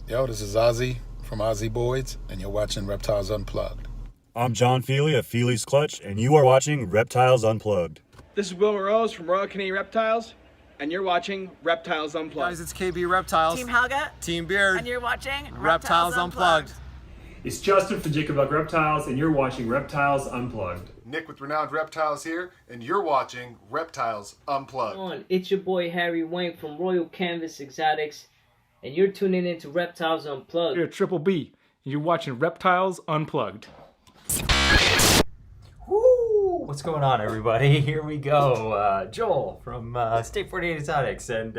Yo, this is Ozzy from Ozzy Boys, and you're watching Reptiles Unplugged. I'm John Fealy of Fealy's Clutch, and you are watching Reptiles Unplugged. This is Will Rose from Royal Canadian Reptiles, and you're watching Reptiles Unplugged. Guys, it's KB Reptiles. Team Helga. Team Beard. And you're watching Reptiles Unplugged. It's Justin from Jacob Luck Reptiles, and you're watching Reptiles Unplugged. Nick with Renowned Reptiles here, and you're watching Reptiles Unplugged. It's your boy Harry Wayne from Royal Canvas Exotics, and you're tuning into Reptiles Unplugged. You're Triple B, and you're watching Reptiles Unplugged. Woo! What's going on, everybody? Here we go. Joel from State 48 Exotics, and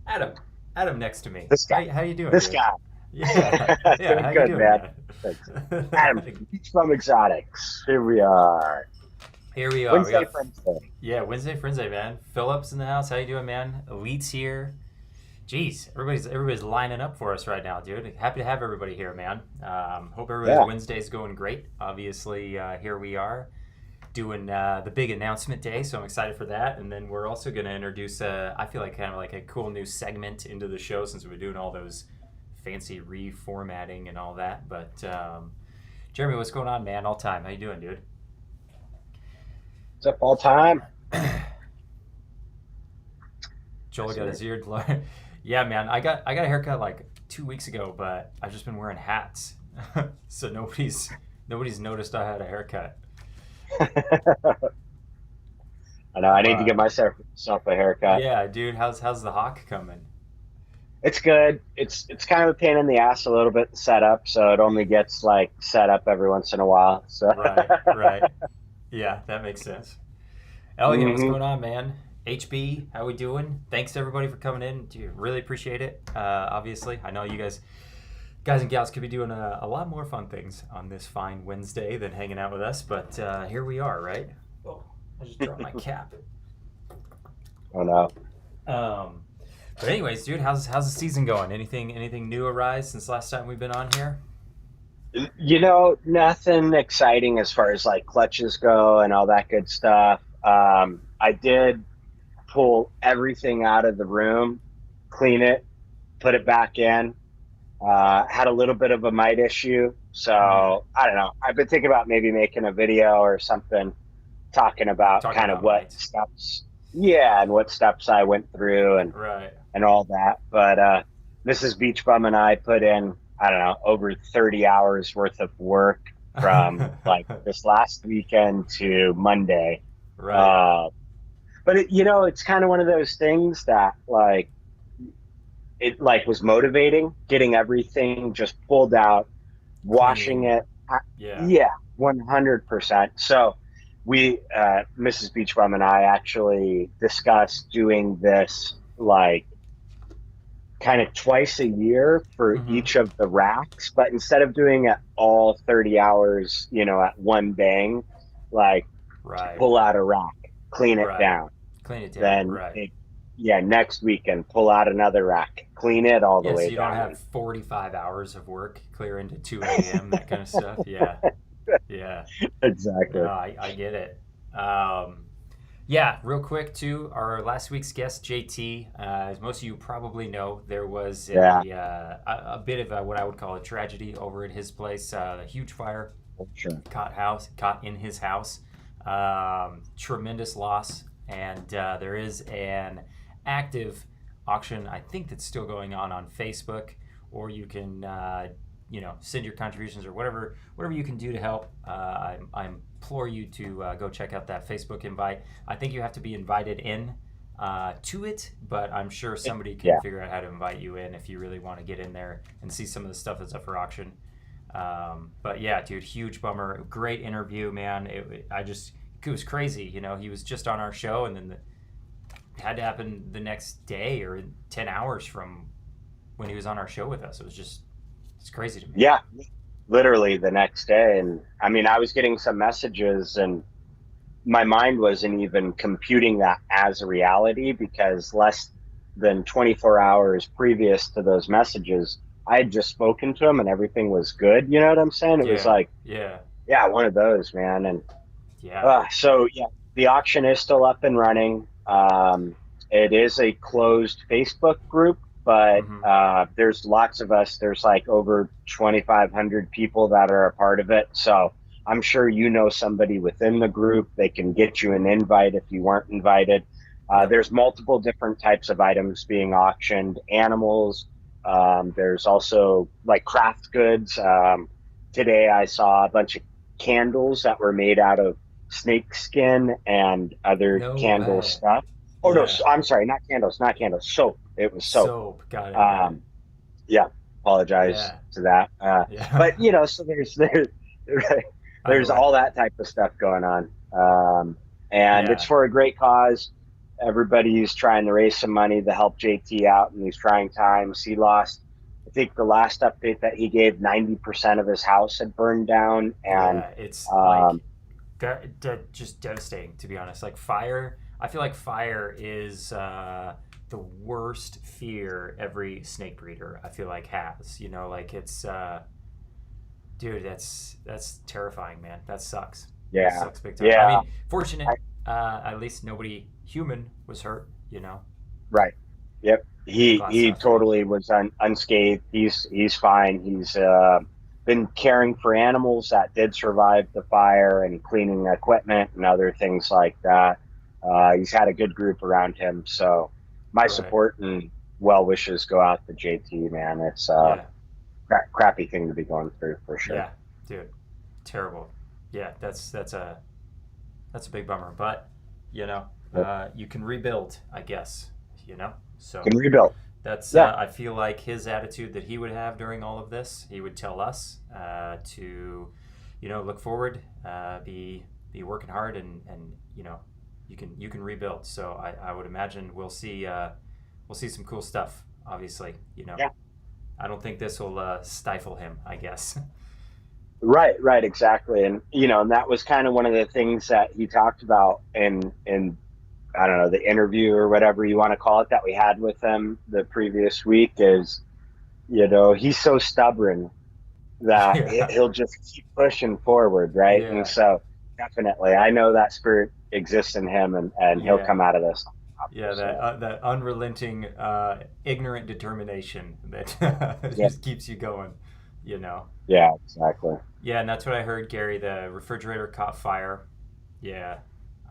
Adam next to me. This guy. How you doing? This dude? guy. Yeah. Yeah. How Good, you doing, man. Adam, from Exotics. Here we are. Here we are. Wednesday, Wednesday. Yeah, Wednesday, man. Philip's in the house. How you doing, man? Elite's here. Jeez, everybody's lining up for us right now, dude. Happy to have everybody here, man. Hope everybody's Wednesday's going great. Obviously, here we are doing the big announcement day, so I'm excited for that. And then we're also going to introduce, I feel like kind of like a cool new segment into the show since we're doing all those fancy reformatting and all that. But Jeremy, what's going on, man? AllTime, how you doing, dude? What's up, AllTime? Joel got his ear. Yeah, man, I got a haircut like 2 weeks ago, but I've just been wearing hats, so nobody's noticed I had a haircut. I know. I need to get myself a haircut. Yeah, dude, how's the hawk coming? It's good. It's kind of a pain in the ass a little bit to set up, so it only gets like set up every once in a while. So Right. Yeah, that makes sense. Elliot, what's going on, man? HB, how we doing? Thanks to everybody for coming in. Dude, really appreciate it. Obviously, I know you guys and gals could be doing a lot more fun things on this fine Wednesday than hanging out with us, but here we are, right? Oh, I just dropped my cap. Oh no. But anyways, dude, how's the season going? Anything new arise since last time we've been on here? You know, nothing exciting as far as like clutches go and all that good stuff. I did pull everything out of the room, clean it, put it back in. Had a little bit of a mite issue, so I don't know. I've been thinking about maybe making a video or something talking about what mites. Steps, and what steps I went through and all that. But Mrs. Beach Bum and I put in, I don't know, over 30 hours worth of work from like this last weekend to Monday. Right. But it's kind of one of those things that it was motivating, getting everything just pulled out, washing it. Yeah, 100%. So we, Mrs. Beach Bum and I actually discussed doing this kind of twice a year for each of the racks, but instead of doing it all 30 hours, at one bang, pull out a rack, clean it down. Then next weekend, pull out another rack, clean it all the way so you down. don't have 45 hours of work clear into 2 a.m., that kind of stuff. Yeah. Exactly. No, I get it. Real quick, too, our last week's guest, JT, as most of you probably know, there was a bit of what I would call a tragedy over at his place, a huge fire caught in his house. Tremendous loss. And there is an active auction, I think, that's still going on Facebook, or you can, send your contributions or whatever you can do to help. I implore you to go check out that Facebook invite. I think you have to be invited in to it, but I'm sure somebody can figure out how to invite you in if you really want to get in there and see some of the stuff that's up for auction. But yeah, dude, huge bummer. Great interview, man. It was crazy. He was just on our show, and then it had to happen the next day or 10 hours from when he was on our show with us. It's crazy to me. Yeah, literally the next day. And I mean, I was getting some messages and my mind wasn't even computing that as a reality, because less than 24 hours previous to those messages, I had just spoken to him and everything was good. You know what I'm saying? It was one of those, man. And the auction is still up and running. It is a closed Facebook group, but Mm-hmm. there's lots of us. There's like over 2,500 people that are a part of it. So I'm sure you know somebody within the group. They can get you an invite if you weren't invited. Yep. There's multiple different types of items being auctioned, animals. There's also like craft goods. Today I saw a bunch of candles that were made out of snake skin and other No candle way. stuff. Oh no, Yeah. I'm sorry, not candles, soap. It was soap. Soap. Got it. Got it. Yeah, apologize Yeah. to that. Yeah. But you know, so there's Either way. all that type of stuff going on, and Yeah. it's for a great cause. Everybody's trying to raise some money to help JT out in these trying times. He lost, I think, the last update that he gave, 90% of his house had burned down, and Yeah, it's like just devastating, to be honest. Like fire, I feel like fire is the worst fear every snake breeder, I feel like, has. You know, like it's dude, that's terrifying, man. That sucks. That yeah, sucks big time. I yeah, mean, fortunate, at least nobody human was hurt, you know. right, yep. Glad He stuff, man. totally was unscathed. He's fine. He's been caring for animals that did survive the fire and cleaning equipment and other things like that. He's had a good group around him, so my Right. support and well wishes go out to JT. Man, it's Yeah. crappy thing to be going through for sure. Yeah, dude, terrible. Yeah, that's a big bummer. But you know, you can rebuild, I guess. You know, so Can rebuild. that's Yeah, I feel like his attitude that he would have during all of this. He would tell us to, you know, look forward, be working hard, and you know, you can rebuild. So I would imagine we'll see some cool stuff. Obviously, you know. yeah. I don't think this will stifle him, I guess. Right, exactly. And you know, and that was kind of one of the things that he talked about in I don't know, the interview or whatever you want to call it that we had with him the previous week is, you know, he's so stubborn that Yeah. he'll just keep pushing forward, right? And Yeah. so definitely, I know that spirit exists in him, and he'll Yeah. come out of this. Yeah, So, that unrelenting, ignorant determination that yeah, just keeps you going, you know. yeah, exactly. Yeah, and that's what I heard, Gary. The refrigerator caught fire. Yeah,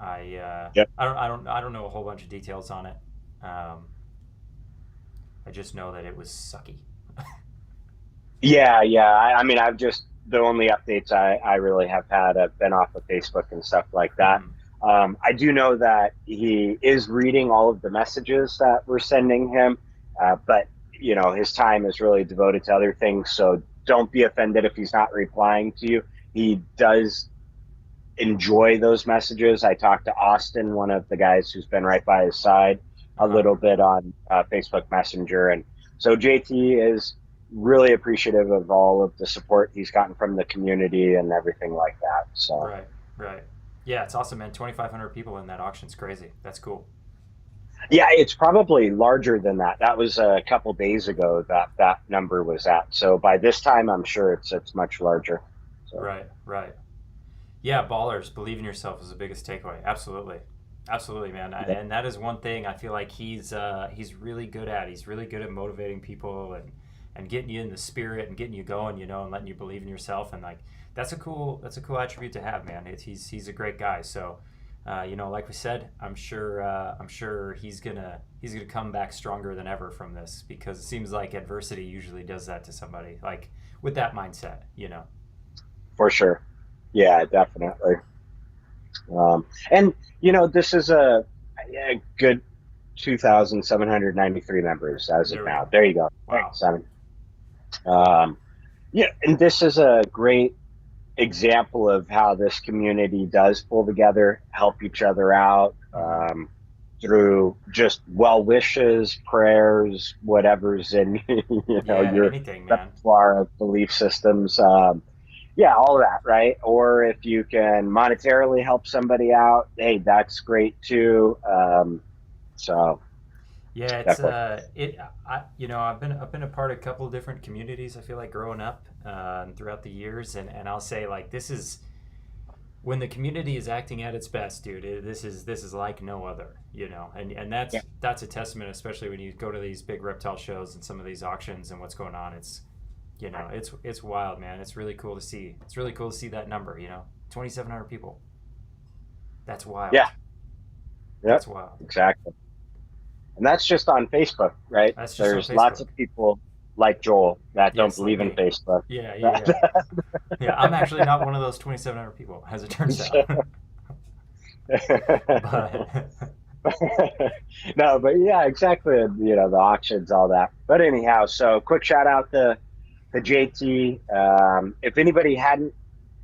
Yep. I don't know a whole bunch of details on it. Um, I just know that it was sucky. Yeah. I mean, I've just the only updates I really have had have been off of Facebook and stuff like that. Mhm. I do know that he is reading all of the messages that we're sending him, but you know, his time is really devoted to other things. So don't be offended if he's not replying to you. He does enjoy those messages. I talked to Austin, one of the guys who's been right by his side, a Uh-huh. little bit on Facebook Messenger, and so JT is really appreciative of all of the support he's gotten from the community and everything like that. So Right. Yeah, it's awesome, man. 2,500 people in that auction's crazy. That's cool. yeah, it's probably larger than that. That was a couple days ago that number was at. So by this time, I'm sure it's much larger. So Right. Yeah, ballers, believe in yourself is the biggest takeaway. Absolutely, man. And that is one thing I feel like he's really good at. He's really good at motivating people and getting you in the spirit and getting you going, you know, and letting you believe in yourself. And like that's a cool attribute to have, man. He's a great guy. So, you know, like we said, I'm sure he's gonna come back stronger than ever from this, because it seems like adversity usually does that to somebody, like with that mindset, you know. for sure, yeah, definitely. And you know, this is a good 2,793 members as There of we now. go. There you go. Wow. Thanks, Simon. Yeah, and this is a great example of how this community does pull together, help each other out, through just well wishes, prayers, whatever's in you know Yeah, your anything, man. repertoire of belief systems. Yeah, all of that, right? Or if you can monetarily help somebody out, hey, that's great too. So Yeah, it's definitely. I've been a part of a couple of different communities. I feel like growing up throughout the years, and I'll say like this is when the community is acting at its best, dude, this is like no other, and that's a testament, especially when you go to these big reptile shows and some of these auctions and what's going on. It's it's wild, man. It's really cool to see. It's really cool to see that number. 2,700 people. That's wild. Yeah. That's wild. Exactly. And that's just on Facebook, right? That's just There's on lots Facebook. of people like Joel that don't Yes, believe like in me. Facebook. Yeah. Yeah, I'm actually not one of those 2,700 people, as it turns out. But No, but yeah, exactly. The auctions, all that. But anyhow, so quick shout out to JT. If anybody hasn't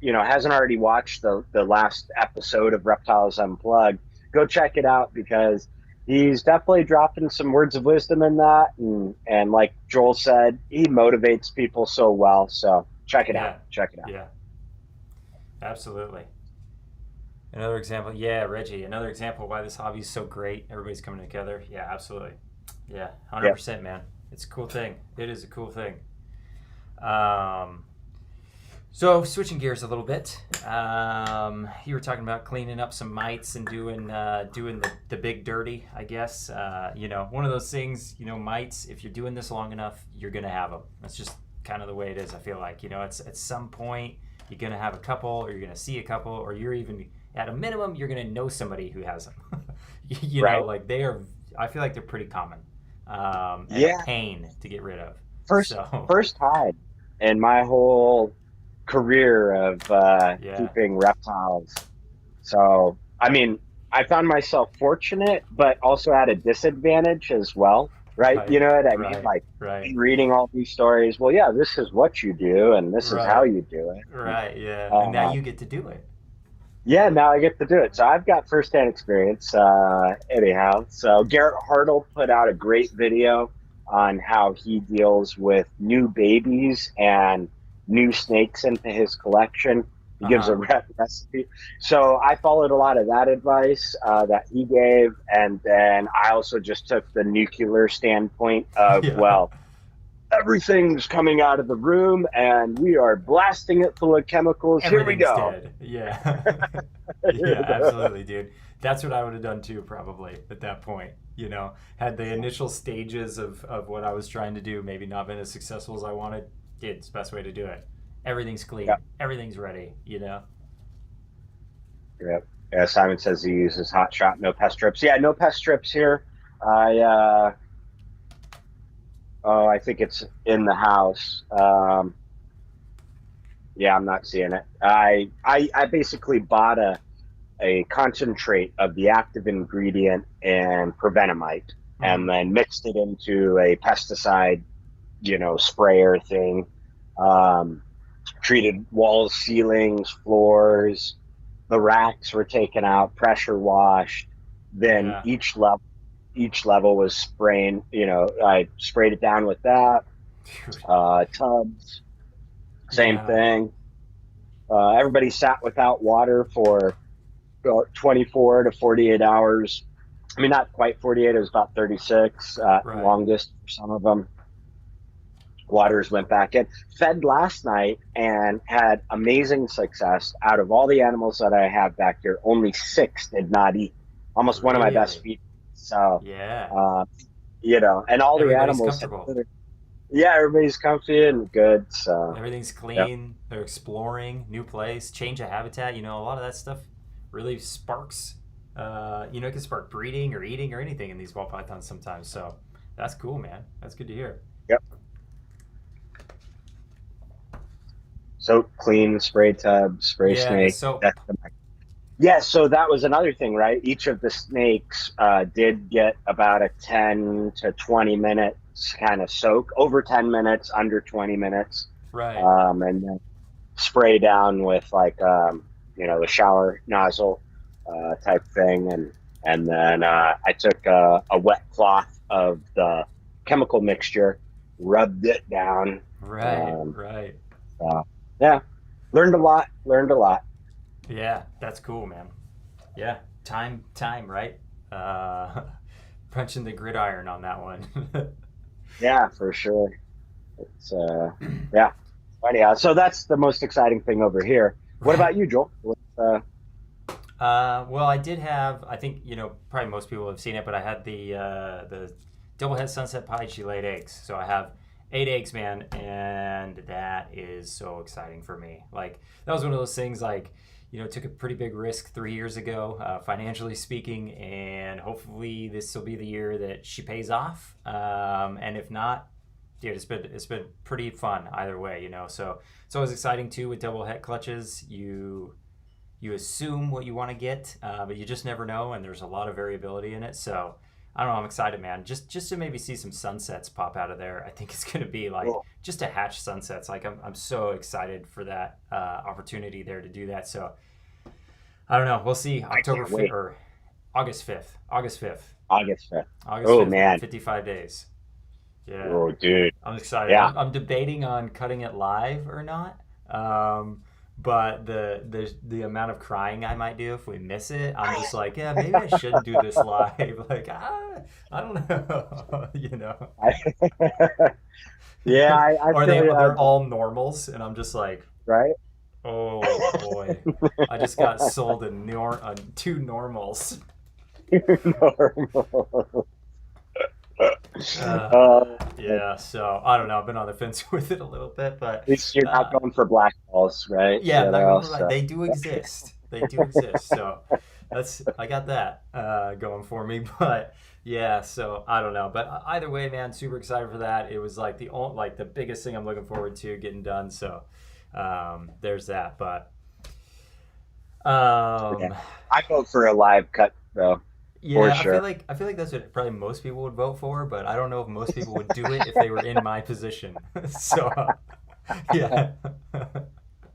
already watched the last episode of Reptiles Unplugged, go check it out, because he's definitely dropping some words of wisdom in that, and like Joel said, he motivates people so well. So check it out. Check it out. Yeah, absolutely. Another example, Reggie. Another example why this hobby is so great. Everybody's coming together. Yeah, absolutely. Yeah, 100%, man. It's a cool thing. It is a cool thing. So switching gears a little bit, you were talking about cleaning up some mites and doing the big dirty, I guess. One of those things, mites, if you're doing this long enough, you're going to have them. That's just kind of the way it is, I feel like. At some point, you're going to have a couple, or you're going to see a couple, or you're even, at a minimum, you're going to know somebody who has them. Right. Like I feel like they're pretty common. And Yeah. a pain to get rid of. First time in my whole career of keeping reptiles. So, I mean, I found myself fortunate, but also at a disadvantage as well, right? You know what I mean? Like, reading all these stories, well, yeah, this is what you do, and this is how you do it. Right, yeah. And now you get to do it. Yeah, now I get to do it. So I've got firsthand experience, anyhow. So Garrett Hartle put out a great video on how he deals with new babies and new snakes into his collection. He gives a recipe. So I followed a lot of that advice that he gave, and then I also just took the nuclear standpoint of, well, everything's coming out of the room and we are blasting it full of chemicals. Here we go. Dead. Yeah. Yeah, absolutely, dude. That's what I would have done too, probably, at that point. Had the initial stages of what I was trying to do maybe not been as successful as I wanted, it's the best way to do it. Everything's clean. Yep. Everything's ready, Yep. Yeah, Simon says he uses Hot Shot, no pest strips. Yeah, no pest strips here. I think it's in the house. Yeah, I'm not seeing it. I basically bought a concentrate of the active ingredient in prevenamite, and then mixed it into a pesticide, sprayer thing. Treated walls, ceilings, floors. The racks were taken out, pressure washed. Then each level was spraying. I sprayed it down with that. Tubs, same thing. Everybody sat without water for 24 to 48 hours. I mean, not quite 48. It was about 36, longest for some of them. Waters went back in. Fed last night and had amazing success. Out of all the animals that I have back here, only 6 did not eat. Almost one of my best feed. So, and all the animals. Everybody's comfy and good. So everything's clean. They're exploring new place, change of habitat. A lot of that stuff really sparks. It can spark breeding or eating or anything in these ball pythons sometimes. So that's cool, man. That's good to hear. Yep. So clean spray tub, spray snake. So that was another thing, right? Each of the snakes did get about a 10 to 20 minutes kind of soak, over 10 minutes, under 20 minutes. Right. And then spray down with the shower nozzle type thing. And then I took a wet cloth of the chemical mixture, rubbed it down. Right. Yeah, learned a lot. Yeah, that's cool, man. Yeah, time, right? Punching the gridiron on that one. Yeah, for sure. It's Anyhow, so that's the most exciting thing over here. What about you, Joel? Well, I did have. I think probably most people have seen it, but I had the double head sunset pied. She laid eggs, so I have 8 eggs, man, and that is so exciting for me. Like that was one of those things. Like took a pretty big risk 3 years ago, financially speaking, and hopefully this will be the year that she pays off. And if not, dude, it's been pretty fun either way. So it's always exciting too with double head clutches. You assume what you want to get, but you just never know, and there's a lot of variability in it. So I don't know, I'm excited, man. Just to maybe see some sunsets pop out of there. I think it's going to be like just to hatch sunsets. Like I'm so excited for that opportunity there to do that. So I don't know. We'll see. October 5th or August 5th. August 5th. August 5th. August oh 5th, man, 55 days. Yeah. Oh dude, I'm excited. Yeah. I'm debating on cutting it live or not. But the amount of crying I might do if we miss it, I'm just like, yeah, maybe I shouldn't do this live. Like, I don't know, Yeah, I or feel they're all normals, and I'm just like, right. oh boy, I just got sold a 2 normals. Normal. Yeah, so I don't know. I've been on the fence with it a little bit, but At least you're not going for black balls, right? yeah, they do exist. They do exist. So I got that going for me. But yeah, so I don't know. But either way, man, super excited for that. It was like the biggest thing I'm looking forward to getting done. So there's that. But I vote for a live cut though. yeah, sure. I feel like that's what probably most people would vote for, but I don't know if most people would do it if they were in my position. So yeah.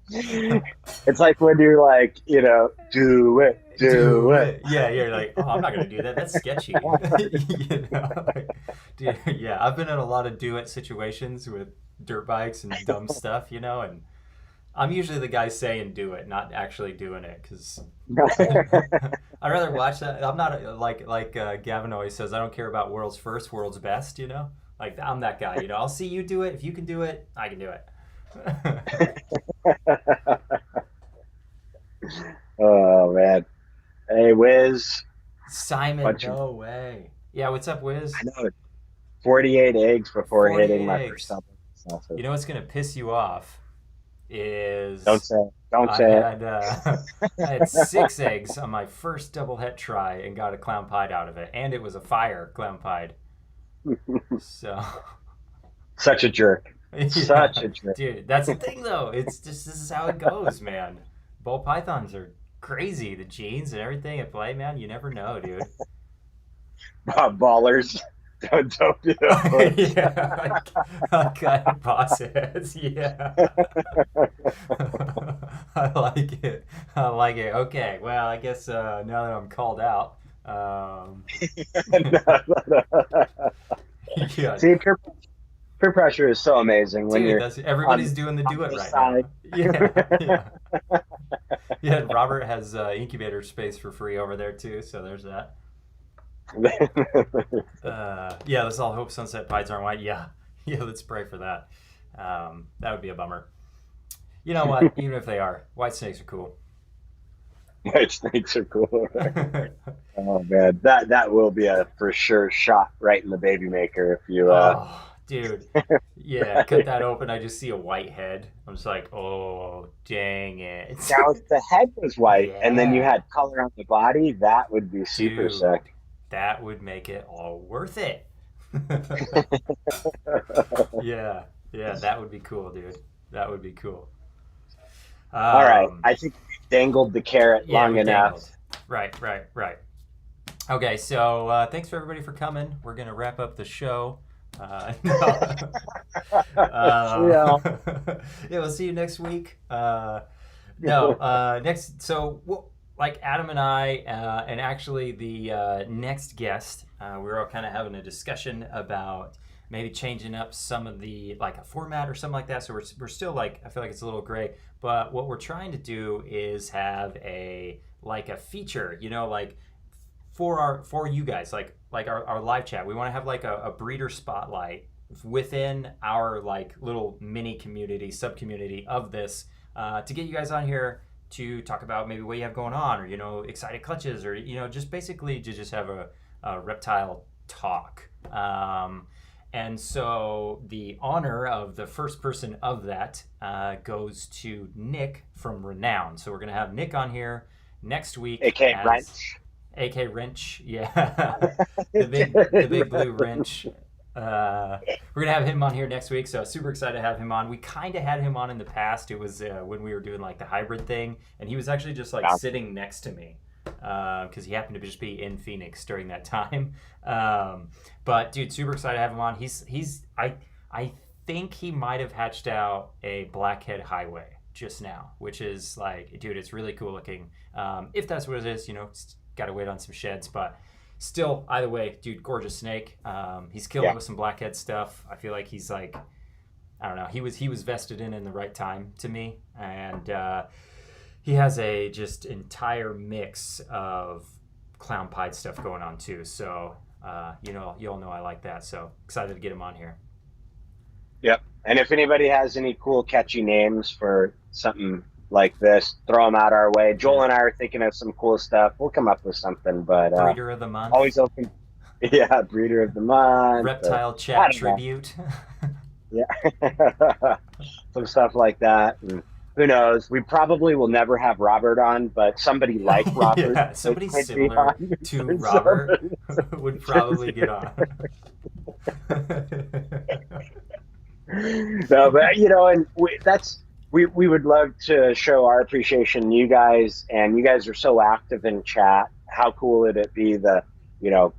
It's like when you're like, do it. Yeah, you're like, oh, I'm not gonna do that. That's sketchy. Dude, yeah, I've been in a lot of do it situations with dirt bikes and dumb stuff, and I'm usually the guy saying do it, not actually doing it, because I'd rather watch that. I'm not like Gavin always says, I don't care about world's first, world's best. Like I'm that guy. I'll see you do it. If you can do it, I can do it. Oh man, hey Wiz, Simon, no way. Yeah, what's up, Wiz? I know 48 eggs before 48 hitting my eggs. first double. You know what's gonna piss you off is Don't say it. I had 6 eggs on my first double het try and got a clown pied out of it, and it was a fire clown pied. So Such a jerk. yeah. Such a jerk. Dude, that's the thing though. It's just this is how it goes, man. Ball pythons are crazy. The genes and everything at play, man. You never know, dude. Ballers. Don't do it. Yeah, kind of boss heads. Yeah, I like it. Okay, well, I guess now that I'm called out, yeah. See, peer pressure is so amazing when Dude, you're. everybody's doing the do it right side. now. Yeah. Robert has incubator space for free over there too, so there's that. Yeah, let's all hope sunset pieds aren't white. Yeah, let's pray for that. That would be a bummer. You know what? Even if they are, white snakes are cool. White snakes are cool. Oh man, that will be a for sure shot right in the baby maker if you. Oh, dude, yeah, cut that open. I just see a white head. I'm just like, oh, dang it. Now, if the head was white and then you Yeah. had color on the body, that would be super Dude. sick. That would make it all worth it. Yeah, that would be cool, dude. That would be cool. All right, I think we dangled the carrot long we enough. dangled. Right. Okay, so thanks for everybody for coming. We're gonna wrap up the show. Yeah, we'll see you next week. Next. So, like Adam and I, and actually the next guest, we were all kind of having a discussion about maybe changing up some of the like a format or something like that. So we're still like, I feel like it's a little gray, but what we're trying to do is have a feature, like for you guys, like our live chat. We want to have like a breeder spotlight within our like little mini community, sub community of this, to get you guys on here to talk about maybe what you have going on, or excited clutches, or just basically to just have a reptile talk. And so the honor of the first person of that goes to Nick from Renown. So we're gonna have Nick on here next week. AK Wrench. AK Wrench, yeah. the big blue wrench. We're gonna have him on here next week, so super excited to have him on. We kind of had him on in the past. It was when we were doing like the hybrid thing, and he was actually just like sitting next to me because he happened to just be in Phoenix during that time. But dude, super excited to have him on. I think he might have hatched out a Blackhead Highway just now, which is like, dude, it's really cool looking. If that's what it is, got to wait on some sheds, but still, either way, dude, gorgeous snake. He's killing with some blackhead stuff. I feel like he's like, I don't know, he was vested in the right time to me, and he has a just entire mix of clown pied stuff going on too. So you all know I like that. So excited to get him on here. Yep. And if anybody has any cool catchy names for something like this, throw them out our way. Joel and I are thinking of some cool stuff. We'll come up with something, but Breeder of the Month. Always open. Yeah, Breeder of the Month. Reptile Chat Tribute. Yeah. Some stuff like that. And who knows? We probably will never have Robert on, but somebody like Robert. Yeah, somebody similar to Robert would probably get on. No, but and we would love to show our appreciation to you guys, and you guys are so active in chat. How cool would it be to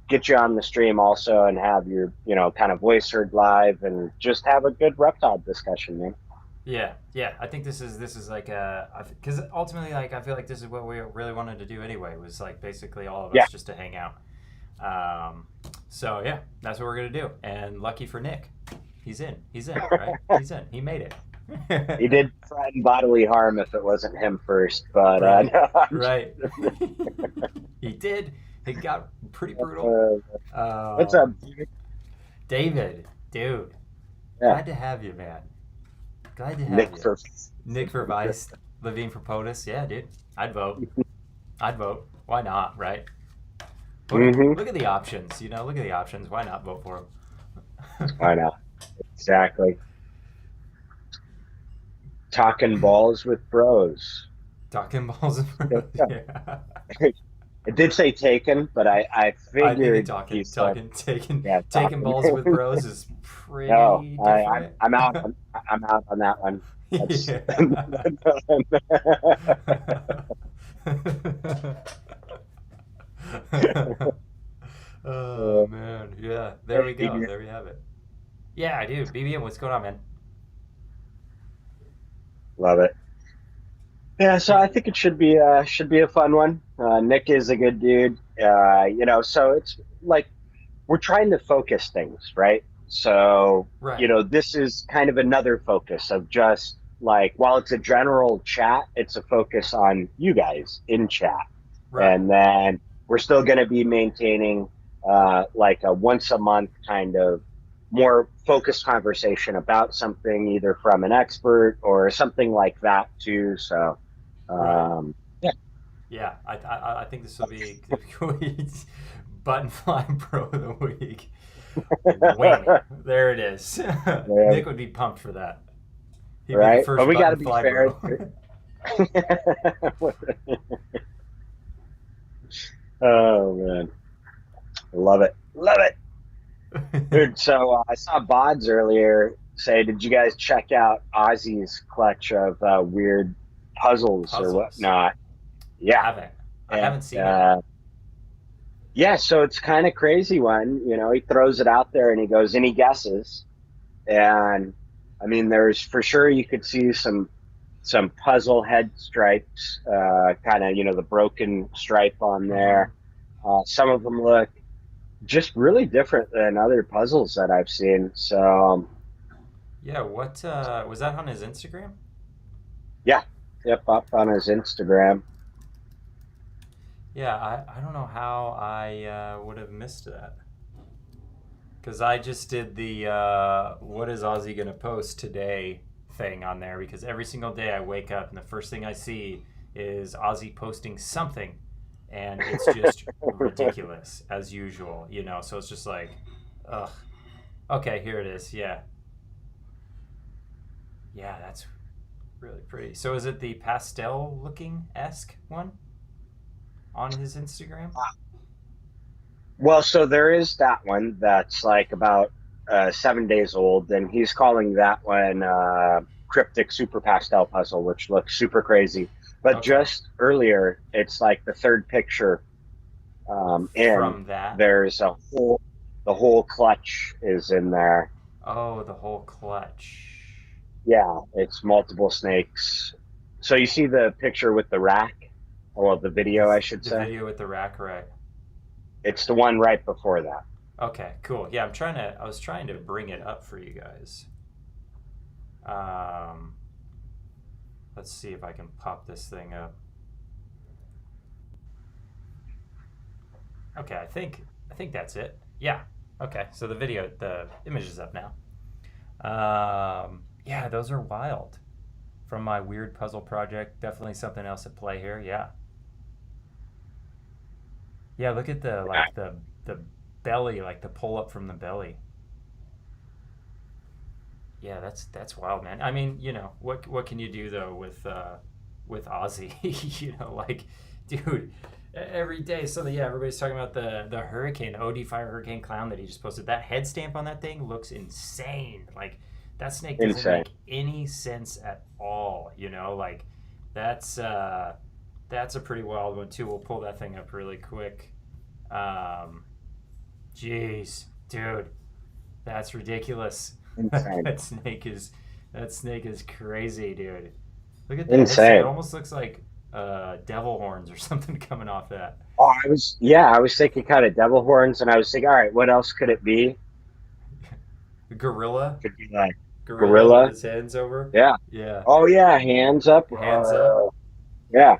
get you on the stream also and have your kind of voice heard live and just have a good reptile discussion, man. Yeah, I think this is like because ultimately, like, I feel like this is what we really wanted to do anyway, was like basically all of us just to hang out. So yeah, that's what we're gonna do. And lucky for Nick, he's in, right? He's in. He made it. He did threaten bodily harm if it wasn't him first, but right. He did. It got pretty brutal. What's up, David? Dude, yeah. Glad to have you, man. Glad to have you. Nick for Vice, Levine for POTUS. Yeah, dude. I'd vote. Why not, right? Look at the options. Look at the options. Why not vote for him? Why not? Exactly. Talking balls with bros. Talking balls with bros. Yeah. It did say taken, but I figured taking balls with bros is pretty different. I'm out. I'm out on that one. Oh man, yeah. There we go. There we have it. Yeah, I do. BBM, what's going on, man? Love it. Yeah, so I think it should be a fun one. Nick is a good dude, so it's like we're trying to focus things, right? So, this is kind of another focus of just like, while it's a general chat, it's a focus on you guys in chat. Right. And then we're still going to be maintaining like a once a month kind of more focused conversation about something, either from an expert or something like that too. So, yeah, I think this will be Button Fly Pro of the Week. Wing. There it is. Yeah. Nick would be pumped for that. He'd be the first but we got to be fair. Oh man, love it. Dude, so I saw Bods earlier say, did you guys check out Ozzy's clutch of weird puzzles or whatnot? Yeah, I haven't seen it. Yeah, so it's kind of crazy one. He throws it out there and he goes, any guesses? And I mean, there's for sure you could see some puzzle head stripes, kind of the broken stripe on there. Some of them look just really different than other puzzles that I've seen. So yeah, what was that on his Instagram? Yeah, yep, up on his Instagram. Yeah, I don't know how I would have missed that, because I just did the what is Ozzy gonna post today thing on there, because every single day I wake up and the first thing I see is Ozzy posting something, and it's just ridiculous as usual, you know. So it's just like, ugh. Okay, here it is. Yeah, that's really pretty. So is it the pastel looking esque one on his Instagram? Well, so there is that one that's like about 7 days old, and he's calling that one Cryptic Super Pastel Puzzle, which looks super crazy. But Okay. just earlier, it's like the third picture, and From that? there's the whole clutch is in there. Oh, the whole clutch. Yeah, it's multiple snakes. So you see the picture with the rack? Well, the video, I should The say. video with the rack, right? It's the one right before that. Okay, cool. Yeah, I was trying to bring it up for you guys. Let's see if I can pop this thing up. Okay, I think that's it. Yeah. Okay, so the image is up now. Yeah, those are wild. From my weird puzzle project, definitely something else at play here. Yeah. Yeah, look at the belly, like the pull up from the belly. Yeah, that's wild, man. I mean, you know, what can you do though with Ozzy? You know, like, dude, every day. So yeah, everybody's talking about the hurricane, the OD Fire Hurricane Clown that he just posted. That head stamp on that thing looks insane. Like, that snake doesn't make any sense at all. You know, like that's a pretty wild one too. We'll pull that thing up really quick. Jeez, dude, that's ridiculous. that snake is crazy, dude. Look at that. Insane. It almost looks like devil horns or something coming off that. Oh, I was thinking kind of devil horns, and I was thinking, all right, what else could it be? Gorilla? Could be like gorilla with his hands over? Yeah. Yeah. Oh yeah, hands up. Hands up. Yeah.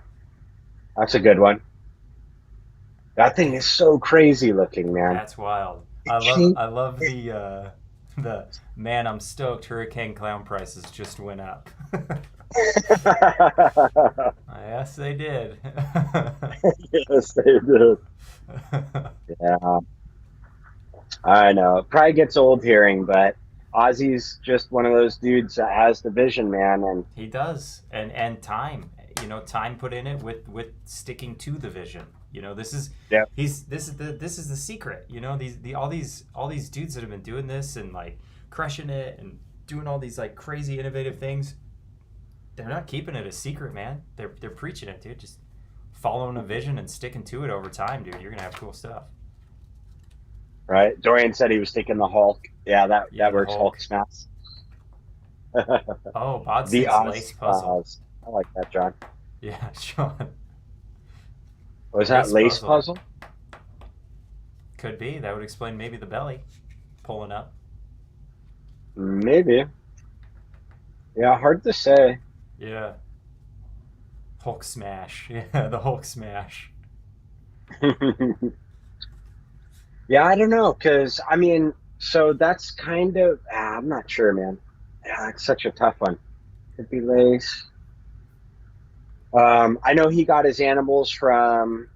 That's a good one. That thing is so crazy looking, man. That's wild. I love the man, I'm stoked Hurricane Clown prices just went up. Yes, they did. Yes, they did. Yeah. I know. It probably gets old hearing, but Ozzy's just one of those dudes that has the vision, man, and he does. And time. You know, time put in it with sticking to the vision. You know, this is this is the secret. You know, all these dudes that have been doing this and like crushing it and doing all these like crazy innovative things. They're not keeping it a secret, man. They're preaching it, dude. Just following a vision and sticking to it over time, dude. You're gonna have cool stuff. Right. Dorian said he was thinking the Hulk. Yeah, that works. Hulk Smash. Oh, Bod's the lace puzzle. I like that, John. Yeah, Sean. Was that lace puzzle? Could be. That would explain maybe the belly pulling up. Maybe. Yeah, hard to say. Yeah. Hulk Smash. Yeah, the Hulk Smash. Yeah, I don't know, because, I mean, so that's kind of, I'm not sure, man. Yeah, it's such a tough one. Could be lace. I know he got his animals from,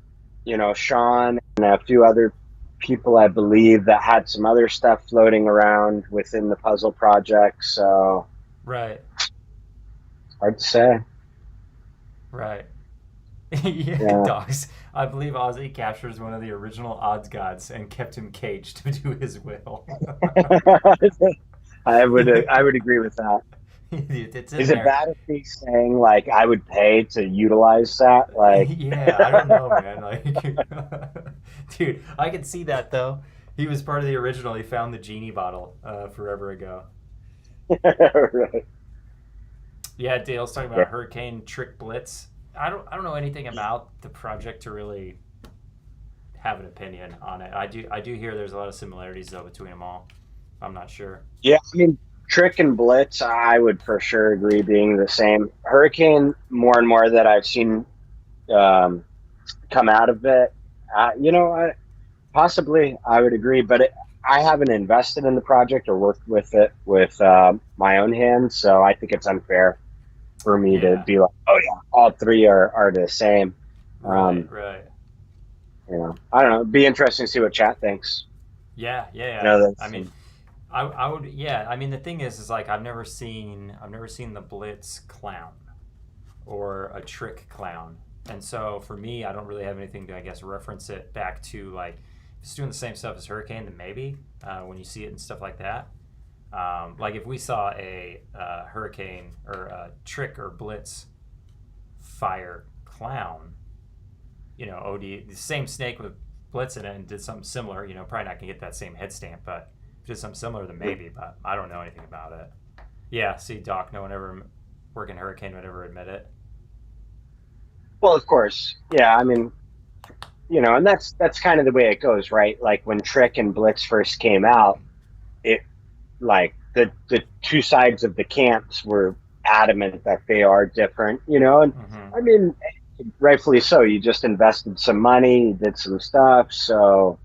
you know, Sean and a few other people, I believe, that had some other stuff floating around within the puzzle project, so. Right. Hard to say. Right. Yeah, dogs. I believe Ozzy captures one of the original odds gods and kept him caged to do his will. I would agree with that. Is it bad if he's saying like I would pay to utilize that? Like, yeah, I don't know, man. Like, dude, I could see that though. He was part of the original. He found the genie bottle forever ago. Right. Yeah, Dale's talking about Hurricane Trick Blitz. I don't know anything about the project to really have an opinion on it. I do hear there's a lot of similarities though between them all. I'm not sure. Yeah, I mean, Trick and Blitz, I would for sure agree being the same. Hurricane, more and more that I've seen come out of it, you know, possibly I would agree, but I haven't invested in the project or worked with it with my own hands, so I think it's unfair for me to Yeah. be like, oh yeah, all three are the same. Right. You know, I don't know. It'd be interesting to see what chat thinks. Yeah. You know, I that's, mean, I would. Yeah. I mean, the thing is like I've never seen the Blitz clown or a trick clown, and so for me, I don't really have anything to, I guess, reference it back to. Like, if it's doing the same stuff as Hurricane, then maybe when you see it and stuff like that. Like if we saw a Hurricane or a trick or Blitz fire clown, you know, OD, the same snake with Blitz in it and did something similar, you know, probably not gonna get that same head stamp, but if it did something similar, then maybe, but I don't know anything about it. Yeah, see, Doc, no one ever working Hurricane would ever admit it. well, of course, yeah. I mean, you know, and that's kind of the way it goes, right? Like when Trick and Blitz first came out, it like the two sides of the camps were adamant that they are different, you know, and I mean, rightfully so. You just invested some money, you did some stuff, so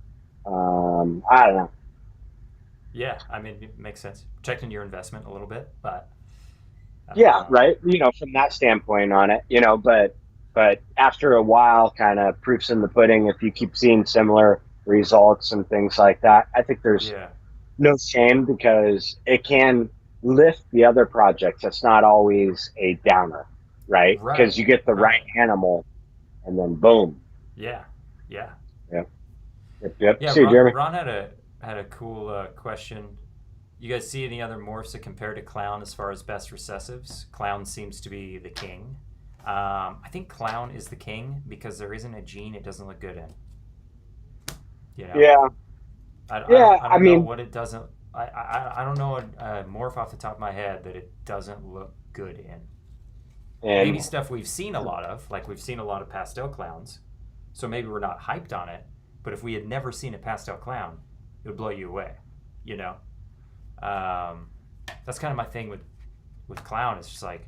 I don't know. Yeah, I mean, it makes sense. Protecting your investment a little bit, but Yeah, right. You know, from that standpoint on it, you know, but after a while, kind of proofs in the pudding. If you keep seeing similar results and things like that, I think there's yeah, no shame because it can lift the other projects. It's not always a downer, right? Because you get the right animal, and then boom. yeah. Yep. Yeah, See you, Jeremy. Ron had a cool question. You guys see any other morphs that compare to Clown as far as best recessives? Clown seems to be the king. I think Clown is the king because there isn't a gene it doesn't look good in. You know? Yeah. I don't mean, know what it doesn't. I don't know a morph off the top of my head that it doesn't look good in. and Maybe stuff we've seen a lot of, like we've seen a lot of pastel clowns, so maybe we're not hyped on it. But if we had never seen a pastel clown, it would blow you away. You know. That's kind of my thing with Clown. It's just like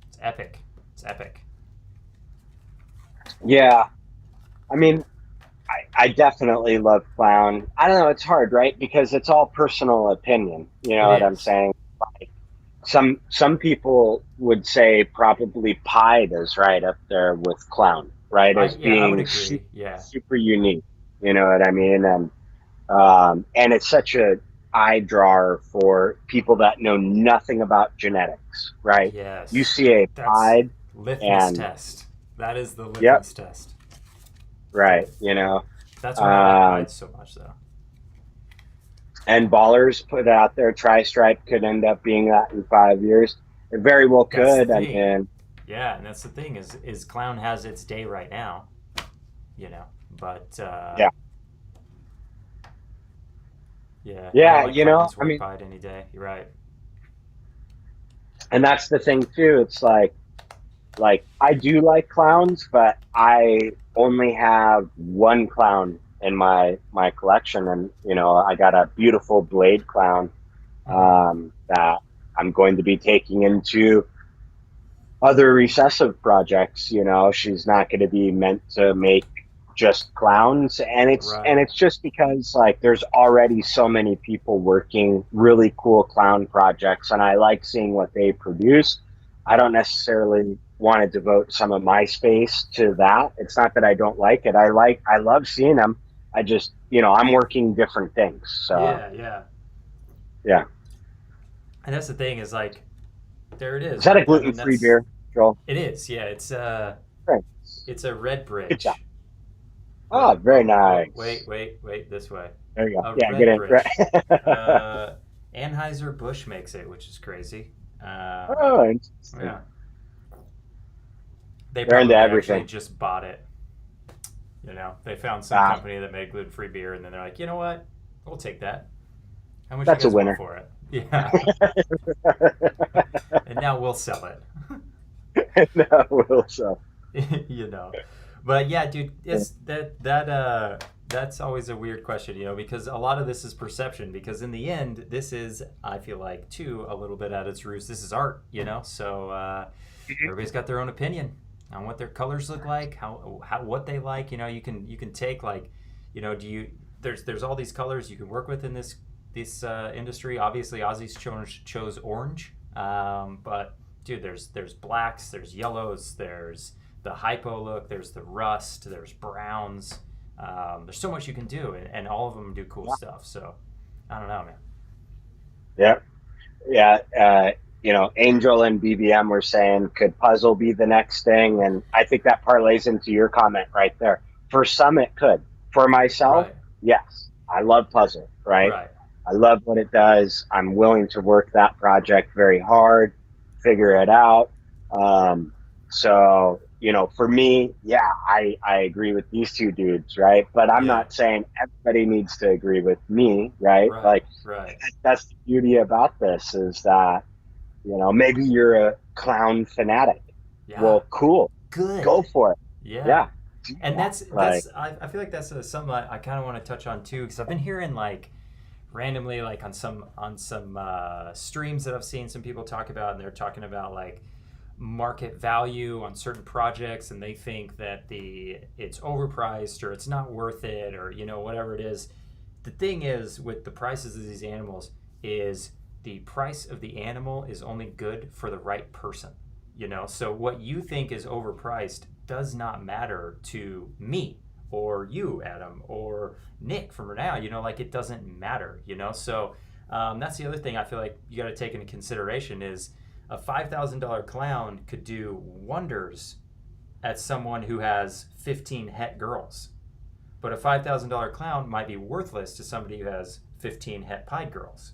it's epic. It's epic. yeah. I mean, I definitely love Clown. I don't know. It's hard, right? Because it's all personal opinion. You know It what I'm is. saying? Like some people would say probably Pied is right up there with Clown, right? As I would being agree. Yeah. super unique. You know what I mean? And it's such a eye drawer for people that know nothing about genetics, right? Yes. You see a That's Pied, litmus and test. That is the litmus Yep. test. right? You know, That's why I like Pied so much, though. and Ballers put out there, Tri-Stripe could end up being that in 5 years. It very well That's the could. I thing. mean, Yeah, and that's the thing is Clown has its day right now, you know. But Yeah. yeah, Yeah, I don't like you know, Clown's I work mean- Pied any day. You're right. and that's the thing too. It's like I do like clowns, but I only have one clown in my collection, and you know, I got a beautiful blade clown that I'm going to be taking into other recessive projects. You know, she's not going to be meant to make just clowns, and it's just because like there's already so many people working really cool clown projects, and I like seeing what they produce. I don't necessarily want to devote some of my space to that. It's not that I don't like it. I love seeing them. I just, you know, I'm working different things. So Yeah. And that's the thing is like, there it is. Is that a right? I mean, gluten-free beer, Joel? It is. Yeah. It's a red bridge. Good job. Oh, very nice. Wait. This way. There you go. A Yeah, red get in. bridge. Anheuser-Busch makes it, which is crazy. Oh, interesting. Yeah. They They're into probably everything. actually just bought it. You know, they found some company that made gluten-free beer, and then they're like, you know what? We'll take that. How much That's you guys a winner. want for it? Yeah. And now we'll sell it. No, we'll so. You know, but yeah, dude, it's that's always a weird question, you know, because a lot of this is perception. Because in the end, this is, I feel like, too, a little bit at its roots. This is art, you know. So everybody's got their own opinion on what their colors look like, how what they like. You know, you can take like, you know, there's all these colors you can work with in this industry. Obviously, Ozzy's chose orange, but dude, there's blacks, there's yellows, there's the hypo look, there's the rust, there's browns. There's so much you can do, and all of them do cool stuff. So I don't know, man. Yeah. Angel and BBM were saying, could puzzle be the next thing? And I think that parlays into your comment right there. For some, it could. For myself, yes, I love puzzle, right? I love what it does. I'm willing to work that project very hard, figure it out. So, for me, I agree with these two dudes, right? But I'm not saying everybody needs to agree with me, right? That's the beauty about this is that, maybe you're a clown fanatic. Well, cool. Good. Go for it. Yeah. And that's I feel like that's something I kind of want to touch on too, because I've been hearing like randomly, like on some streams that I've seen some people talk about, and they're talking about like market value on certain projects, and they think that it's overpriced or it's not worth it, or whatever it is. The thing is with the prices of these animals is the price of the animal is only good for the right person. So what you think is overpriced does not matter to me or you, Adam, or Nick from Renown. Like it doesn't matter. So that's the other thing I feel like you got to take into consideration is a $5,000 clown could do wonders at someone who has 15 het girls, but a $5,000 clown might be worthless to somebody who has 15 het pied girls.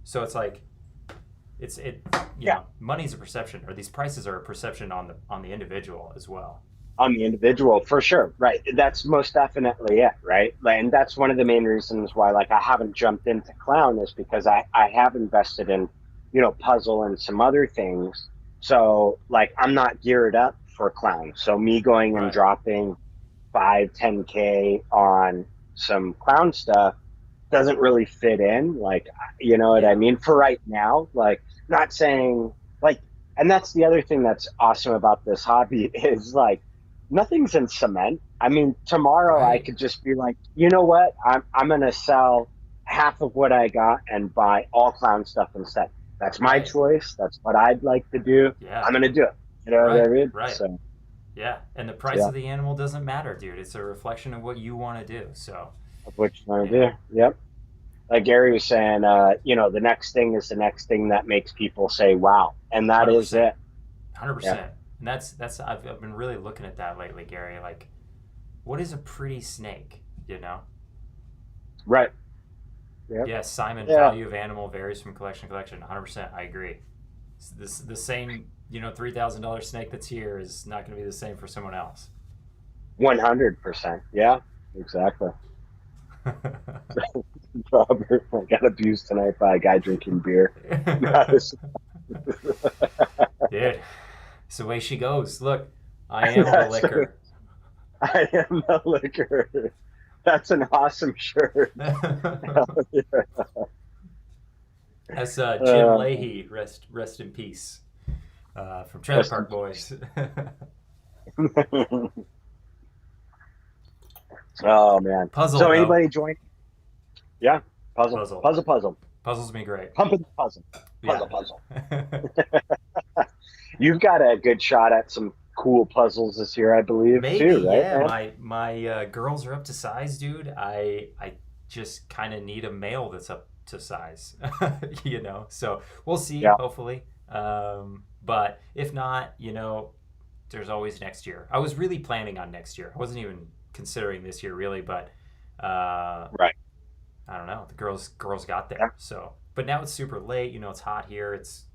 So it's like money's a perception, or these prices are a perception on the individual as well. On the individual, for sure, right? That's most definitely it, right? And that's one of the main reasons why, like, I haven't jumped into clown is because I have invested in, puzzle and some other things. So, like, I'm not geared up for clown. So me going and dropping 5-10K on some clown stuff doesn't really fit in, like, what I mean? For right now, like, not saying, like, and that's the other thing that's awesome about this hobby is, like, nothing's in cement. I mean, tomorrow I could just be like, you know what? I'm going to sell half of what I got and buy all clown stuff instead. That's my choice. That's what I'd like to do. Yeah. I'm going to do it. You know what I mean? Right. So, yeah. And the price of the animal doesn't matter, dude. It's a reflection of what you want to do. So, of what you want to do. Yep. Like Gerry was saying, the next thing is the next thing that makes people say, wow. And that 100%. Is it. 100%. Yeah. And that's I've been really looking at that lately, Gerry. Like, what is a pretty snake, Right. Yep. Yeah, Simon, value of animal varies from collection to collection. 100%, I agree. The same, $3,000 snake that's here is not going to be the same for someone else. 100%. Yeah, exactly. Robert, I got abused tonight by a guy drinking beer. Dude, it's the way she goes. Look, I am the liquor. I am the liquor. That's an awesome shirt. That's Jim Leahy, rest in peace, from Trailer Park Boys. Oh man! Puzzle. So anybody join? Yeah, puzzle. Puzzles be great. Pumping the puzzle. Puzzle. You've got a good shot at some cool puzzles this year, I believe. Maybe, too, right? Yeah. My girls are up to size, dude. I just kind of need a male that's up to size, So we'll see. Yeah. Hopefully, but if not, there's always next year. I was really planning on next year. I wasn't even considering this year really, but right. I don't know. The girls got there. Yeah. So, but now it's super late. It's hot here. It's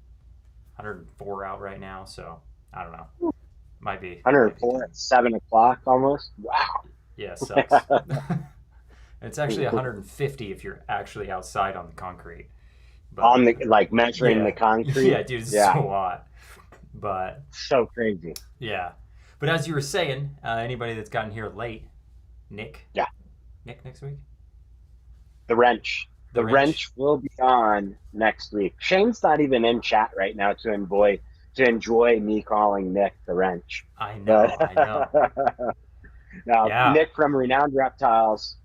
104 out right now. So I don't know. Might be 104 at 7 o'clock almost. Wow. Yeah, it sucks. And it's actually 150 if you're actually outside on the concrete. But, on the measuring the concrete. Yeah, dude, it's so hot. But so crazy. Yeah. But as you were saying, anybody that's gotten here late, Nick. Yeah. Nick next week? The wrench. The wrench will be on next week. Shane's not even in chat right now to enjoy me calling Nick the wrench. I know. Now, Nick from Renowned Reptiles,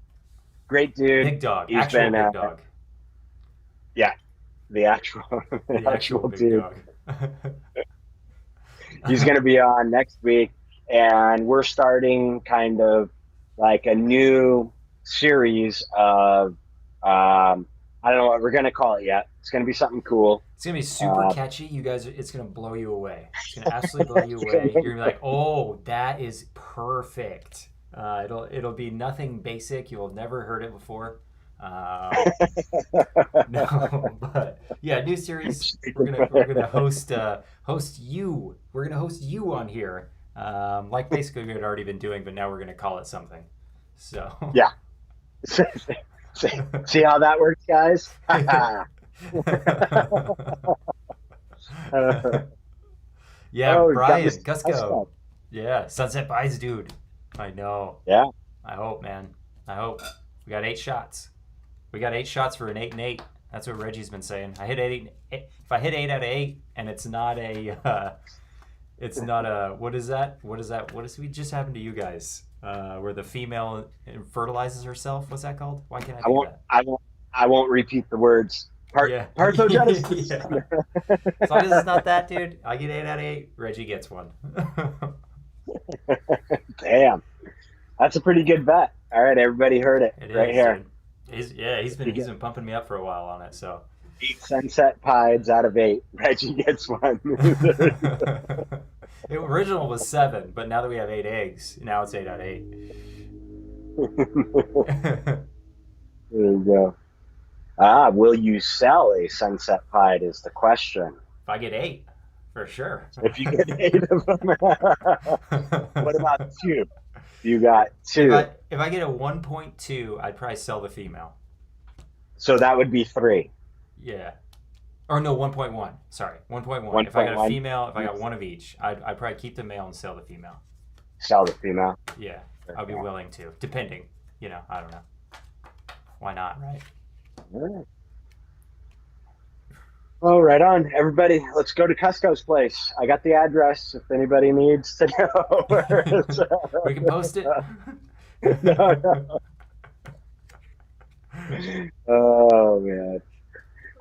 great dude. Big dog. He's big dog. Yeah, the actual big dude. Dog. He's going to be on next week, and we're starting kind of like a new series of I don't know what we're going to call it yet. It's going to be something cool. It's gonna be super catchy. You guys, it's gonna blow you away. It's gonna absolutely blow you away. You're gonna be like, "Oh, that is perfect." It'll be nothing basic. You'll have never heard it before. No, but yeah, new series. We're gonna host you. We're gonna host you on here, like basically we had already been doing, but now we're gonna call it something. So yeah. See how that works, guys? Yeah, Oh, Brian, Kusko. Kusko. Yeah, Sunset Buys, dude. I know. Yeah. I hope, man. I hope. We got 8 shots. We got 8 shots for an 8 and 8. That's what Reggie's been saying. I hit 8. If I hit 8 out of 8, and it's not a, what is that? What we just happened to you guys? Where the female fertilizes herself. What's that called? Why can't I do that? I won't repeat the words. Parthogenesis. Yeah. As long as it's not that, dude, I get 8 out of 8. Reggie gets 1. Damn, that's a pretty good bet. All right, everybody heard it, right here. Dude. He's been pumping me up for a while on it. So 8 sunset pies out of 8. Reggie gets 1. The original was 7, but now that we have 8 eggs, now it's 8 out of 8. There you go. Will you sell a sunset pied is the question. If I get 8, for sure. If you get 8 of them. What about 2? You got 2. If I get a 1.2, I'd probably sell the female. So that would be 3. Yeah. Or no, 1.1. Sorry, 1.1. If I got a female, if I got 1 of each, I'd probably keep the male and sell the female. Sell the female? Yeah, I'd be willing to, depending. I don't know. Why not, right? All right. Well, right on. Everybody, let's go to Kusko's place. I got the address if anybody needs to know where it's at. We can post it. No. Oh, man.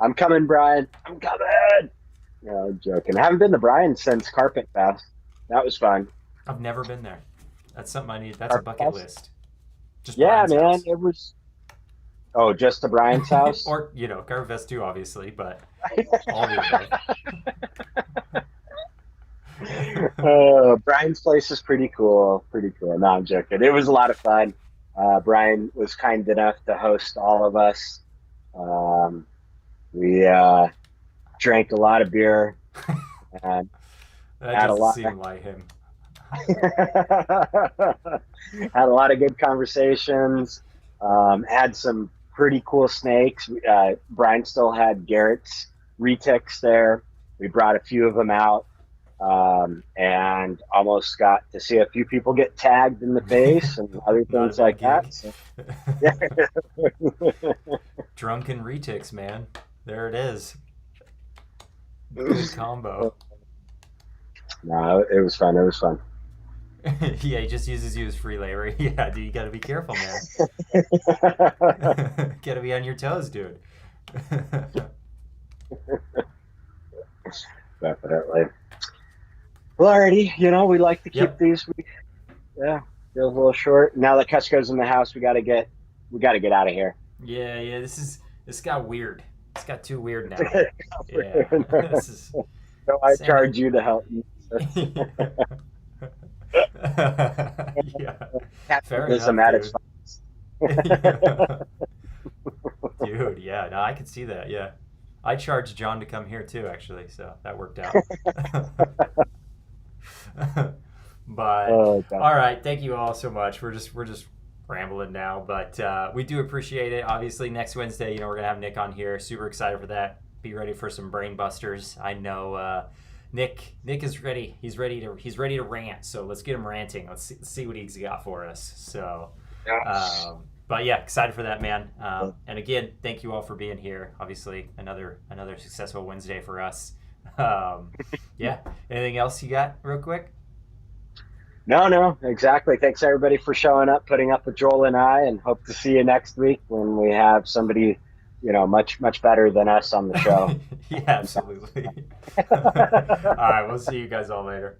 I'm coming, Brian. I'm coming. No, I'm joking. I haven't been to Brian since Carpet Fest. That was fun. I've never been there. That's something I need. That's a bucket list. Just yeah, Brian's man. house. It was. Oh, just to Brian's house? Or, Carpet Fest too, obviously, but all the above. Brian's place is pretty cool. Pretty cool. No, I'm joking. It was a lot of fun. Brian was kind enough to host all of us. We drank a lot of beer. And that had doesn't a lot. seem like him. Had a lot of good conversations. Had some pretty cool snakes. Brian still had Garrett's retics there. We brought a few of them out. And almost got to see a few people get tagged in the face and other things like that. So, yeah. Drunken retics, man. There it is. Good combo. No, it was fun. It was fun. Yeah, he just uses you as free labor. Yeah, dude, you gotta be careful, man. Gotta be on your toes, dude. Definitely. Well, alrighty, we like to keep these. Feels a little short. Now that Kusko's in the house, we gotta get out of here. Yeah. This got weird. It's got too weird now. This is. So I charge you to help me. Yeah. Fair enough, dude. Yeah, no, I could see that. Yeah, I charged John to come here too, actually, so that worked out. But all right, thank you all so much. We're just rambling now, but we do appreciate it. Obviously, next Wednesday, we're gonna have Nick on here. Super excited for that. Be ready for some brain busters. I know Nick is ready. He's ready to rant. So let's get him ranting. Let's see what he's got for us. So, but yeah, excited for that, man. And again, thank you all for being here. Obviously, another successful Wednesday for us. Yeah. Anything else you got, real quick? No, exactly. Thanks everybody for showing up, putting up with Joel and I, and hope to see you next week when we have somebody much better than us on the show. Yeah, absolutely. All right, we'll see you guys all later.